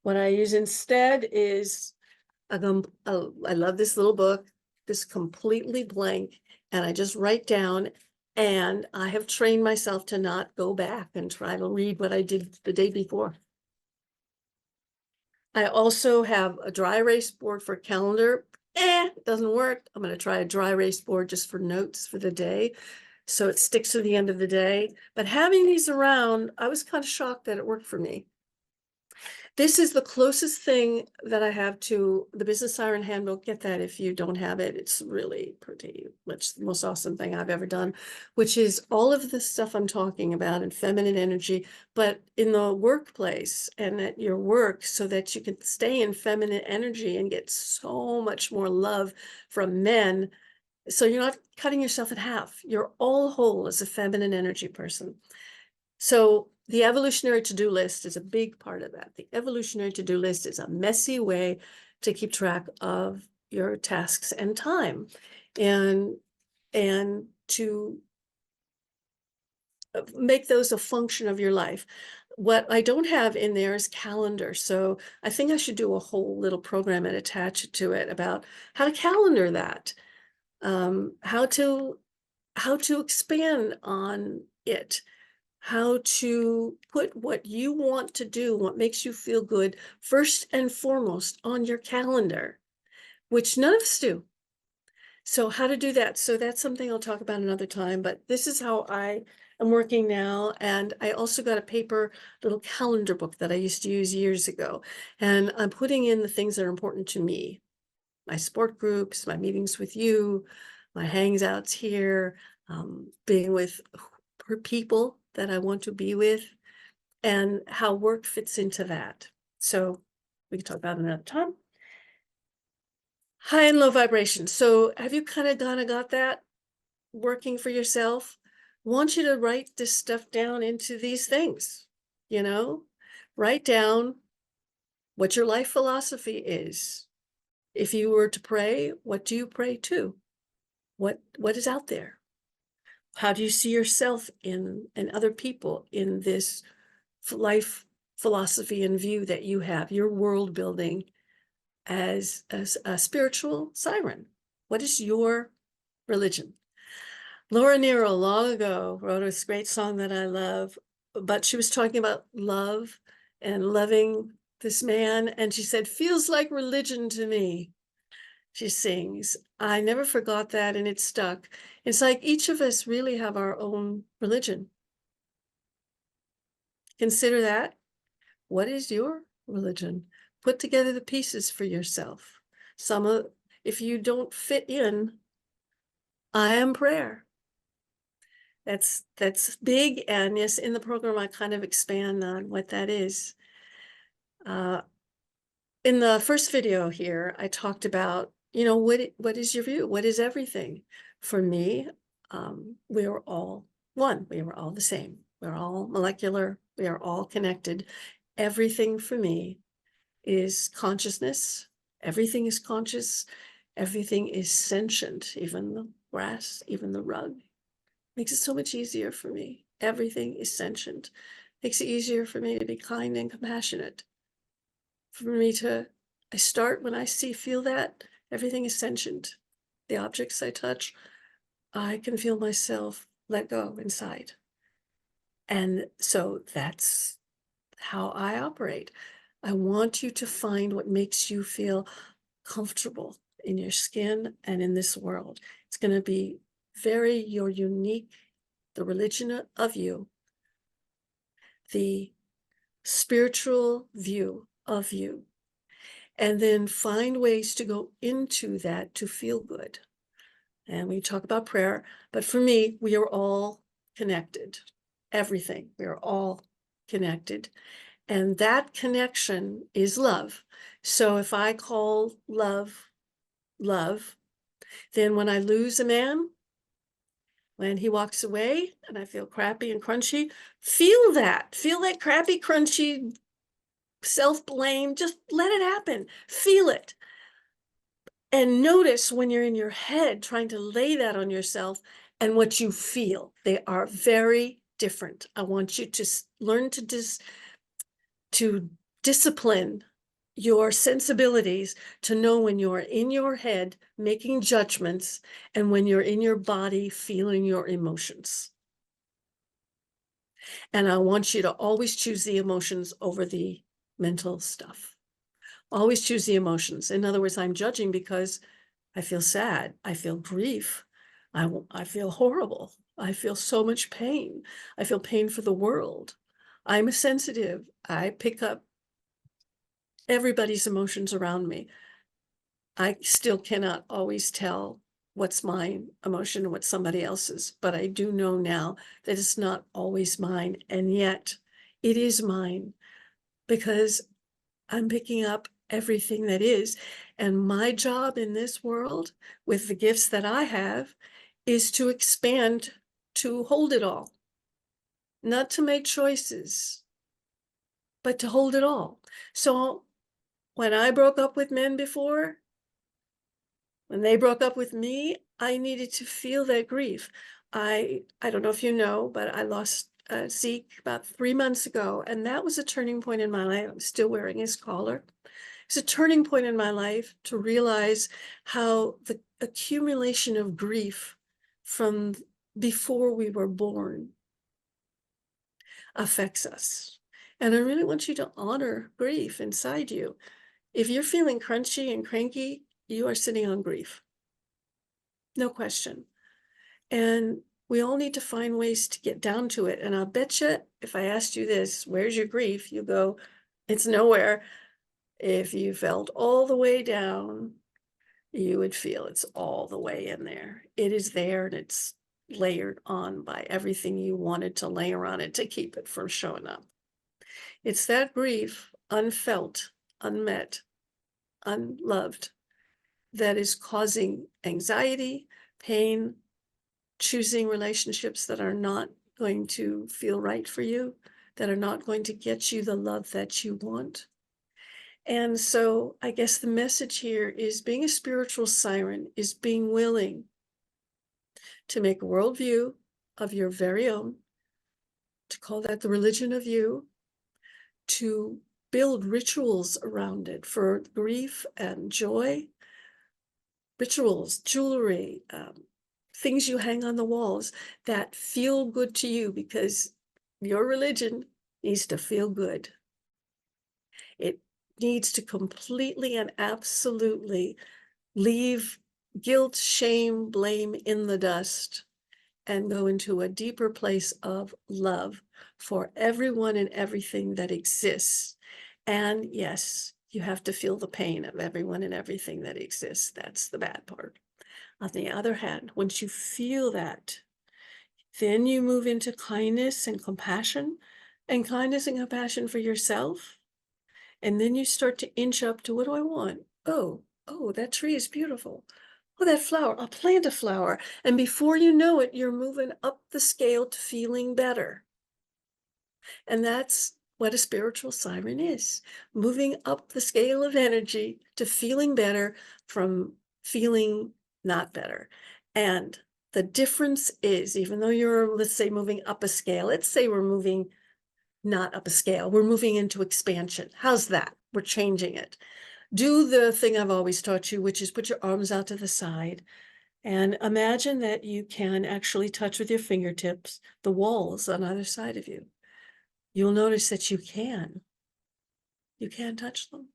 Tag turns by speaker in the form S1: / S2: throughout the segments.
S1: What I use instead is I love this little book, this completely blank, and I just write down, and I have trained myself to not go back and try to read what I did the day before. I also have a dry erase board for calendar. It doesn't work. I'm going to try a dry erase board just for notes for the day, so it sticks to the end of the day. But having these around, I was kind of shocked that it worked for me. This is the closest thing that I have to the Business Siren Handbook. Get that if you don't have it. It's really pretty much the most awesome thing I've ever done, which is all of the stuff I'm talking about in feminine energy, but in the workplace and at your work, so that you can stay in feminine energy and get so much more love from men. So you're not cutting yourself in half. You're all whole as a feminine energy person. So the evolutionary to-do list is a big part of that. The evolutionary to-do list is a messy way to keep track of your tasks and time, and to make those a function of your life. What I don't have in there is calendar. So I think I should do a whole little program and attach it to it about how to calendar that, how to expand on it, how to put what you want to do, what makes you feel good, first and foremost on your calendar, which none of us do. So how to do that. So that's something I'll talk about another time, but this is how I am working now. And I also got a paper little calendar book that I used to use years ago. And I'm putting in the things that are important to me, my sport groups, my meetings with you, my hangouts here, being with people that I want to be with, and how work fits into that. So we can talk about it another time. High and low vibration. So have you kind of got that working for yourself? I want you to write this stuff down into these things, write down what your life philosophy is. If you were to pray, what do you pray to? What is out there? How do you see yourself and other people in this life philosophy and view that you have, your world building as a spiritual siren? What is your religion? Laura Nero long ago wrote a great song that I love, but she was talking about love and loving this man, and she said, "Feels like religion to me." She sings. I never forgot that, and it stuck. It's like each of us really have our own religion. Consider that. What is your religion? Put together the pieces for yourself. If you don't fit in, I am prayer. That's big, and yes, in the program I kind of expand on what that is. In the first video here, I talked about, what is your view? What is everything? For me, we are all one. We are all the same. We're all molecular. We are all connected. Everything for me is consciousness. Everything is conscious. Everything is sentient, even the grass, even the rug. Makes it so much easier for me. Everything is sentient. Makes it easier for me to be kind and compassionate. I start when I feel that everything is sentient. The objects I touch, I can feel myself let go inside. And so that's how I operate. I want you to find what makes you feel comfortable in your skin and in this world. It's going to be your unique, the religion of you, the spiritual view of you, and then find ways to go into that to feel good. And we talk about prayer, but for me, we are all connected. Everything, we are all connected. And that connection is love. So if I call love, then when I lose a man, when he walks away and I feel crappy and crunchy, feel that crappy, crunchy, self-blame, just let it happen. Feel it. And notice when you're in your head trying to lay that on yourself and what you feel. They are very different. I want you to learn to discipline your sensibilities to know when you're in your head making judgments and when you're in your body feeling your emotions. And I want you to always choose the emotions over the mental stuff. Always choose the emotions. In other words, I'm judging because I feel sad. I feel grief. I feel horrible. I feel so much pain. I feel pain for the world. I'm a sensitive. I pick up everybody's emotions around me. I still cannot always tell what's my emotion and what's somebody else's, but I do know now that it's not always mine. And yet it is mine because I'm picking up everything that is. And my job in this world, with the gifts that I have, is to expand, to hold it all, not to make choices, but to hold it all. So when I broke up with men before, when they broke up with me, I needed to feel that grief. I don't know if you know, but I lost Zeke about 3 months ago, and that was a turning point in my life. I'm still wearing his collar. It's a turning point in my life to realize how the accumulation of grief from before we were born affects us. And I really want you to honor grief inside you. If you're feeling crunchy and cranky, you are sitting on grief. No question. And we all need to find ways to get down to it. And I'll bet you if I asked you this, where's your grief? You go, it's nowhere. If you felt all the way down, you would feel it's all the way in there. It is there and it's layered on by everything you wanted to layer on it to keep it from showing up. It's that grief, unfelt, unmet, unloved, that is causing anxiety, pain, choosing relationships that are not going to feel right for you, that are not going to get you the love that you want. And so I guess the message here is being a spiritual siren is being willing to make a worldview of your very own, to call that the religion of you, to build rituals around it for grief and joy, rituals, jewelry, things you hang on the walls that feel good to you because your religion needs to feel good. It needs to completely and absolutely leave guilt, shame, blame in the dust and go into a deeper place of love for everyone and everything that exists. And yes, you have to feel the pain of everyone and everything that exists. That's the bad part. On the other hand, once you feel that, then you move into kindness and compassion for yourself. And then you start to inch up to what do I want? Oh, that tree is beautiful. Oh, that flower, I'll plant a flower. And before you know it, you're moving up the scale to feeling better. And that's what a spiritual siren is, moving up the scale of energy to feeling better from feeling not better. And the difference is, even though you're, let's say, moving up a scale, let's say we're moving not up a scale, we're moving into expansion. How's that? We're changing it. Do the thing I've always taught you, which is put your arms out to the side and imagine that you can actually touch with your fingertips the walls on either side of you. You'll notice that you can touch them.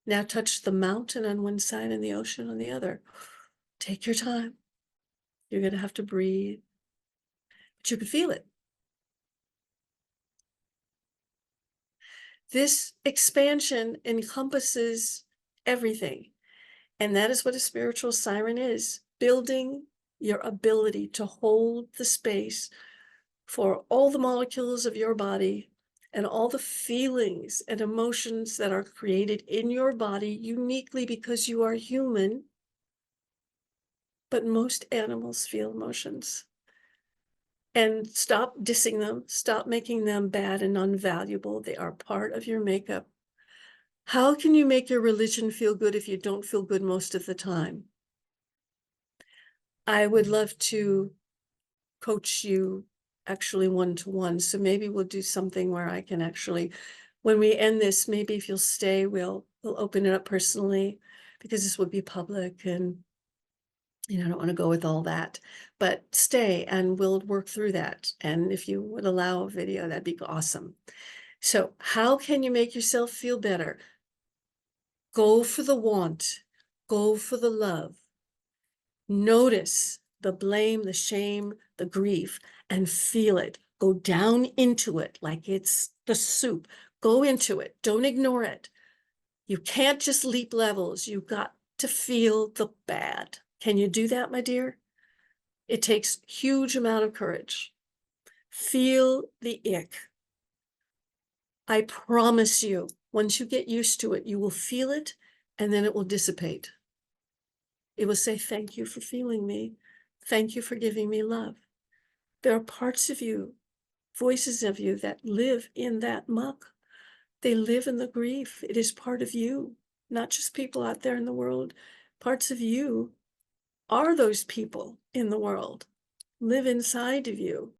S1: Now touch the mountain on one side and the ocean on the other. Take your time. You're going to have to breathe, but you can feel it. This expansion encompasses everything. And that is what a spiritual siren is, building your ability to hold the space for all the molecules of your body and all the feelings and emotions that are created in your body uniquely because you are human. But most animals feel emotions. And stop dissing them, stop making them bad and unvaluable. They are part of your makeup. How can you make your religion feel good if you don't feel good most of the time? I would love to coach you actually one-to-one. So maybe we'll do something where I can actually when we end this, maybe if you'll stay, we'll open it up personally, because this would be public, and I don't want to go with all that. But stay and we'll work through that. And if you would allow a video, that'd be awesome. So how can you make yourself feel better? Go for the want, go for the love. Notice the blame, the shame, the grief, and feel it. Go down into it like it's the soup. Go into it. Don't ignore it. You can't just leap levels. You've got to feel the bad. Can you do that, my dear? It takes huge amount of courage. Feel the ick. I promise you, once you get used to it, you will feel it, and then it will dissipate. It will say, thank you for feeling me. Thank you for giving me love. There are parts of you, voices of you that live in that muck. They live in the grief. It is part of you, not just people out there in the world. Parts of you are those people in the world, live inside of you.